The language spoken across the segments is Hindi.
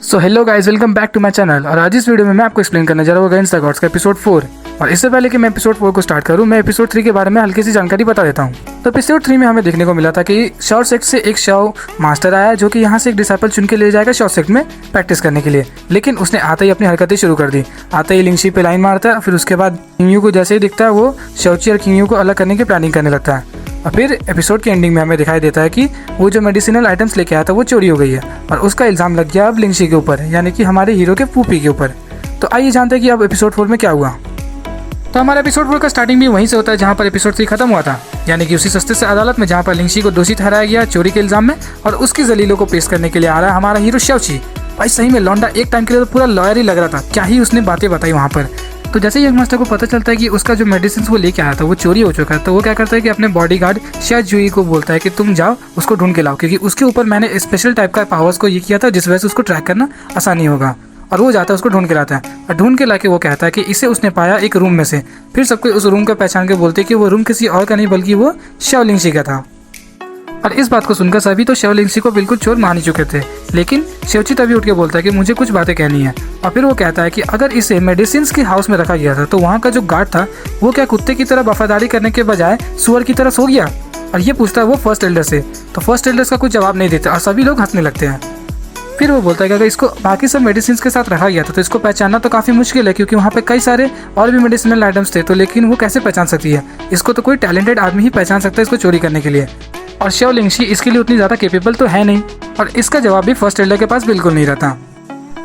So hello guys, welcome back to my channel. और आज इस वीडियो में मैं आपको एक्सप्लेन करने जा रहा हूँ इंस्टा गॉड्स का एपिसोड 4। और इससे पहले कि मैं एपिसोड 4 को स्टार्ट करूँ, मैं एपिसोड 3 के बारे में हल्की सी जानकारी बता देता हूँ। तो एपिसोड 3 में हमें देखने को मिला था कि शॉर्ट सेक्ट से एक शव मास्टर आया जो कि यहाँ से एक डिसाइपल चुन के ले जाएगा शॉर्ट सेक्ट में प्रैक्टिस करने के लिए। लेकिन उसने आते ही अपनी हरकतें शुरू कर दी। आते ही लिंगशी पे लाइन मारता है, फिर उसके बाद किंगयू को जैसे ही दिखता है वो शौची और किंगयू को अलग करने की प्लानिंग करने लगता है। और फिर एपिसोड के एंडिंग में हमें दिखाई देता है कि वो जो मेडिसिनल आइटम्स लेके आया था वो चोरी हो गई है और उसका इल्ज़ाम लग गया अब लिंगशी के ऊपर, यानी कि हमारे हीरो के फूफी के ऊपर। तो आइए जानते हैं कि अब एपिसोड 4 में क्या हुआ। तो हमारा एपिसोड 4 का स्टार्टिंग भी वहीं से होता है जहाँ पर एपिसोड 3 खत्म हुआ था, यानी कि उसी सस्ते से अदालत में जहाँ पर लिंगशी को दोषी ठहराया गया चोरी के इल्ज़ाम में। और उसकी जलीलों को पेश करने के लिए आ रहा है हमारा हीरो शौची। भाई सही में लौंडा एक टाइम के लिए तो पूरा लॉयर ही लग रहा था, क्या ही उसने बातें बताई वहाँ पर। तो जैसे ही यंग मास्टर को पता चलता है कि उसका जो मेडिसिन वो लेके आया था वो चोरी हो चुका है, तो वो क्या करता है कि अपने बॉडीगार्ड शायद जुई को बोलता है कि तुम जाओ उसको ढूंढ के लाओ, क्योंकि उसके ऊपर मैंने स्पेशल टाइप का पावर्स को ये किया था जिस वजह से उसको ट्रैक करना आसानी होगा। और वो जाता है उसको ढूंढ के लाता है और ढूंढ के लाके वो कहता है कि इसे उसने पाया एक रूम में से। फिर सबको उस रूम का पहचान के बोलते कि वो रूम किसी और का नहीं बल्कि वो शव लिंगशी का था। और इस बात को सुनकर सभी तो शव लिंगशी को बिल्कुल चोर मान ही चुके थे, लेकिन शौची तभी उठ के बोलता है कि मुझे कुछ बातें कहनी है। और फिर वो कहता है कि अगर इसे मेडिसिन के हाउस में रखा गया था तो वहाँ का जो गार्ड था वो क्या कुत्ते की तरह वफादारी करने के बजाय सुअर की तरह सो गया। और ये पूछता है वो फर्स्ट एल्डर से, तो फर्स्ट एल्डर्स का कुछ जवाब नहीं देता और सभी लोग हंसने लगते हैं। फिर वो बोलता है कि अगर इसको बाकी सब मेडिसिन के साथ रखा गया था तो इसको पहचानना तो काफ़ी मुश्किल है, क्योंकि वहाँ पे कई सारे और भी मेडिसिनल आइटम्स थे। तो लेकिन वो कैसे पहचान सकती है? इसको तो कोई टैलेंटेड आदमी ही पहचान सकता है इसको चोरी करने के लिए, और शव लिंगशी इसके लिए उतनी ज़्यादा केपेबल तो है नहीं। और इसका जवाब भी फर्स्ट एल्डर के पास बिल्कुल नहीं रहता।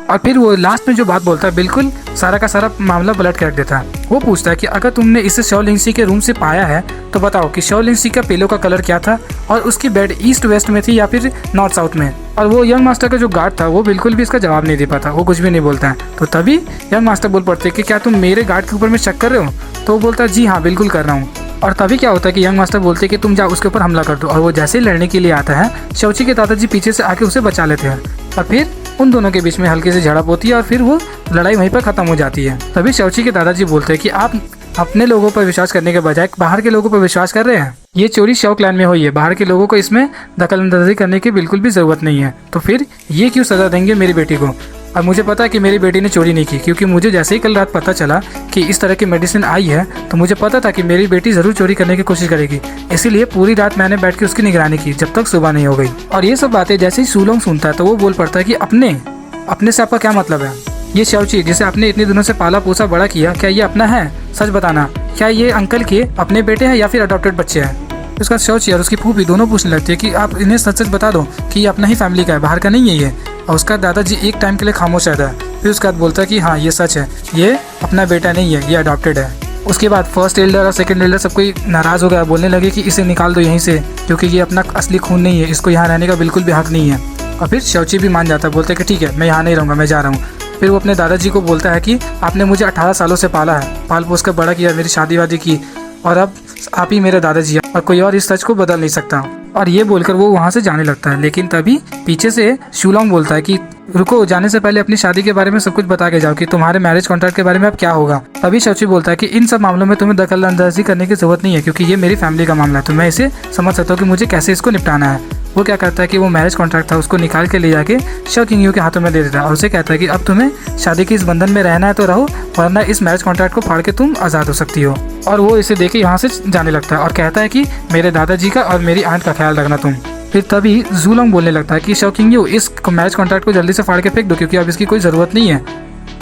और फिर वो लास्ट में जो बात बोलता है बिल्कुल सारा का सारा मामला पलट के रख देता है। वो पूछता है कि अगर तुमने इसे शव लिंगशी के रूम से पाया है तो बताओ कि शव लिंगशी का पिलो का कलर क्या था और उसकी बेड ईस्ट वेस्ट में थी या फिर नॉर्थ साउथ में। और वो यंग मास्टर का जो गार्ड था वो बिल्कुल भी इसका जवाब नहीं दे पाता, वो कुछ भी नहीं बोलता है। तो तभी यंग मास्टर बोल पड़ते कि क्या तुम मेरे गार्ड के ऊपर में शक कर रहे हो? तो वो बोलता है जी हाँ बिल्कुल कर रहा हूँ। और तभी क्या होता है कि यंग मास्टर बोलते कि तुम जाओ उसके ऊपर हमला कर दो। और वो जैसे ही लड़ने के लिए आता है शौची के दादाजी पीछे से आके उसे बचा लेते हैं और फिर उन दोनों के बीच में हल्की सी झड़प होती है और फिर वो लड़ाई वहीं पर खत्म हो जाती है। तभी शौची के दादाजी बोलते हैं कि आप अपने लोगों पर विश्वास करने के बजाय बाहर के लोगों पर विश्वास कर रहे हैं। ये चोरी शव क्लैन में हुई है, बाहर के लोगों को इसमें दखलंदाजी करने की बिल्कुल भी जरूरत नहीं है। तो फिर ये क्यों सजा देंगे मेरी बेटी को? और मुझे पता है कि मेरी बेटी ने चोरी नहीं की, क्योंकि मुझे जैसे ही कल रात पता चला कि इस तरह की मेडिसिन आई है तो मुझे पता था कि मेरी बेटी जरूर चोरी करने की कोशिश करेगी। इसीलिए पूरी रात मैंने बैठ के उसकी निगरानी की जब तक सुबह नहीं हो गई। और ये सब बातें जैसे ही सूलोंग सुनता है तो वो बोल पड़ता है कि अपने से आपका क्या मतलब है? ये शौची जिसे आपने इतने दिनों से पाला पोसा बड़ा किया, क्या ये अपना है? सच बताना, क्या ये अंकल के अपने बेटे हैं या फिर अडॉप्टेड बच्चे हैं? उसका शौची और उसकी फूफी दोनों पूछने लगती है कि आप इन्हें सच सच बता दो कि ये अपना ही फैमिली का है, बाहर का नहीं है ये। और उसका दादाजी एक टाइम के लिए खामोश रहता है, फिर उसके बाद बोलता है कि हाँ ये सच है, ये अपना बेटा नहीं है, ये अडॉप्टेड है। उसके बाद फर्स्ट एल्डर और सेकंड एल्डर सब कोई नाराज़ हो गया, बोलने लगे कि इसे निकाल दो यहीं से, क्योंकि ये अपना असली खून नहीं है, इसको यहाँ रहने का बिल्कुल भी हक नहीं है। और फिर शौची भी मान जाता है, बोलते कि ठीक है मैं यहाँ नहीं रहूँगा, मैं जा रहा हूँ। फिर वो अपने दादाजी को बोलता है कि आपने मुझे 18 सालों से पाला है, पाल पोस कर बड़ा किया, मेरी शादी वादी की, और अब आप ही मेरे दादाजी हैं और कोई और इस सच को बदल नहीं सकता। और ये बोलकर वो वहाँ से जाने लगता है। लेकिन तभी पीछे से शूलोंग बोलता है कि रुको, जाने से पहले अपनी शादी के बारे में सब कुछ बता के जाओ कि तुम्हारे मैरिज कॉन्ट्रैक्ट के बारे में अब क्या होगा। तभी शौची बोलता है कि इन सब मामलों में तुम्हें दखलंदाजी करने की जरूरत नहीं है, क्योंकि ये मेरी फैमिली का मामला है, तो मैं इसे समझ सकता हूँ कि मुझे कैसे इसको निपटाना है। वो क्या करता है कि वो मैरिज कॉन्ट्रैक्ट था उसको निकाल के ले जाके शव किंगयू के हाथों में दे देता है और उसे कहता है कि अब तुम्हें शादी के इस बंधन में रहना है तो रहो, वरना इस मैरिज कॉन्ट्रैक्ट को फाड़ के तुम आज़ाद हो सकती हो। और वो इसे देखे यहाँ से जाने लगता है और कहता है कि मेरे दादाजी का और मेरी आंट का ख्याल रखना तुम। फिर तभी जूलोंग बोलने लगता है कि शव किंगयू इस मैरिज कॉन्ट्रैक्ट को जल्दी से फाड़ के फेंक दो, क्योंकि अब इसकी कोई ज़रूरत नहीं है।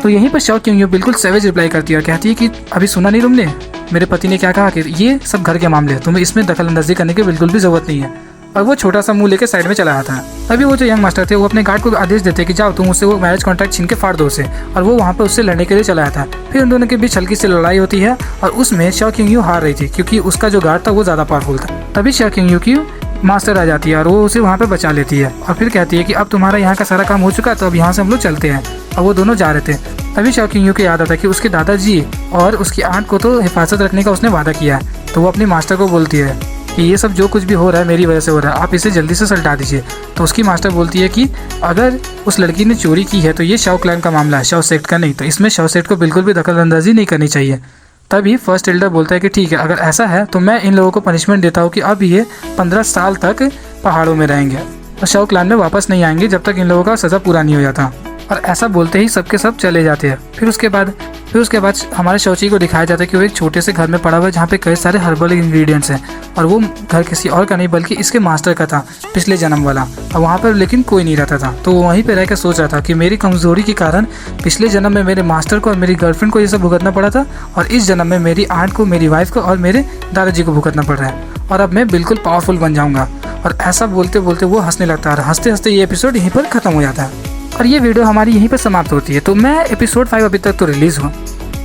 तो यहीं पर शव किंगयू बिल्कुल सेवेज रिप्लाई करती है और कहती है कि अभी सुना नहीं तुमने, मेरे पति ने क्या कहा कि ये सब घर के मामले हैं, तुम्हें इसमें दखलंदाजी करने की बिल्कुल भी ज़रूरत नहीं है। और वो छोटा सा मुंह लेके साइड में चला आता है। तभी वो जो यंग मास्टर थे वो अपने गार्ड को आदेश देते कि जाओ तुम उससे वो मैरिज कॉन्ट्रैक्ट छीन के फाड़ दो उसे, और वो वहाँ पर उससे लड़ने के लिए चला आता है। फिर उन दोनों के बीच हल्की सी लड़ाई होती है और उसमें शव किंगयू हार रही थी, क्योंकि उसका जो गार्ड था वो ज़्यादा पावरफुल था। तभी शव किंगयू की मास्टर आ जाती है और वो उसे वहाँ पर बचा लेती है और फिर कहती है कि अब तुम्हारा यहाँ का सारा काम हो चुका है, तो अब यहाँ से हम लोग चलते हैं। और वो दोनों जा रहे थे। तभी शव किंगयू को याद आता है कि उसके दादाजी और उसकी आंट को तो हिफाजत रखने का उसने वादा किया है। तो वो अपनी मास्टर को बोलती है कि ये सब जो कुछ भी हो रहा है मेरी वजह से हो रहा है, आप इसे जल्दी से सल्टा दीजिए। तो उसकी मास्टर बोलती है कि अगर उस लड़की ने चोरी की है तो ये शव क्लैन का मामला है, शव सेक्ट का नहीं, तो इसमें शव सेक्ट को बिल्कुल भी दखलंदाजी नहीं करनी चाहिए। तभी फर्स्ट एल्डर बोलता है कि ठीक है, अगर ऐसा है तो मैं इन लोगों को पनिशमेंट देता हूँ कि अब ये 15 साल तक पहाड़ों में रहेंगे और शव क्लैन में वापस नहीं आएंगे जब तक इन लोगों का सज़ा पूरा नहीं हो जाता। और ऐसा बोलते ही सबके सब चले जाते हैं। फिर उसके बाद हमारे शौची को दिखाया जाता है कि वो एक छोटे से घर में पड़ा हुआ है जहाँ पे कई सारे हर्बल इंग्रेडिएंट्स हैं, और वो घर किसी और का नहीं बल्कि इसके मास्टर का था, पिछले जन्म वाला। और वहाँ पर लेकिन कोई नहीं रहता था, तो वो वहीं पर रह कर सोच रहा था कि मेरी कमज़ोरी के कारण पिछले जन्म में मेरे मास्टर को और मेरी गर्लफ्रेंड को ये सब भुगतना पड़ा था, और इस जन्म में मेरी आंट को, मेरी वाइफ को और मेरे दादाजी को भुगतना पड़ रहा है, और अब मैं बिल्कुल पावरफुल बन जाऊँगा। और ऐसा बोलते बोलते वो हंसने लगता है, और हंसते हंसते ये एपिसोड यहीं पर ख़त्म हो जाता है और ये वीडियो हमारी यहीं पर समाप्त होती है। तो मैं एपिसोड 5 अभी तक तो रिलीज़ हुआ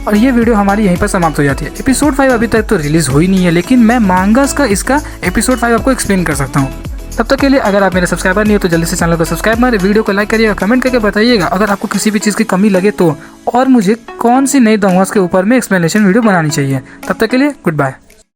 और ये वीडियो हमारी यहीं पर समाप्त हो जाती है। एपिसोड 5 अभी तक तो रिलीज़ हुई नहीं है, लेकिन मैं मांगास का इसका एपिसोड 5 आपको एक्सप्लेन कर सकता हूँ। तब तक के लिए अगर आप मेरे सब्सक्राइबर नहीं हो तो जल्दी से चैनल को सब्सक्राइब मारें, वीडियो को लाइक करिएगा, कमेंट करके बताइएगा अगर आपको किसी भी चीज़ की कमी लगे तो, और मुझे कौन सी नई दंगों के ऊपर में एक्सप्लेनेशन वीडियो बनानी चाहिए। तब तक के लिए गुड बाय।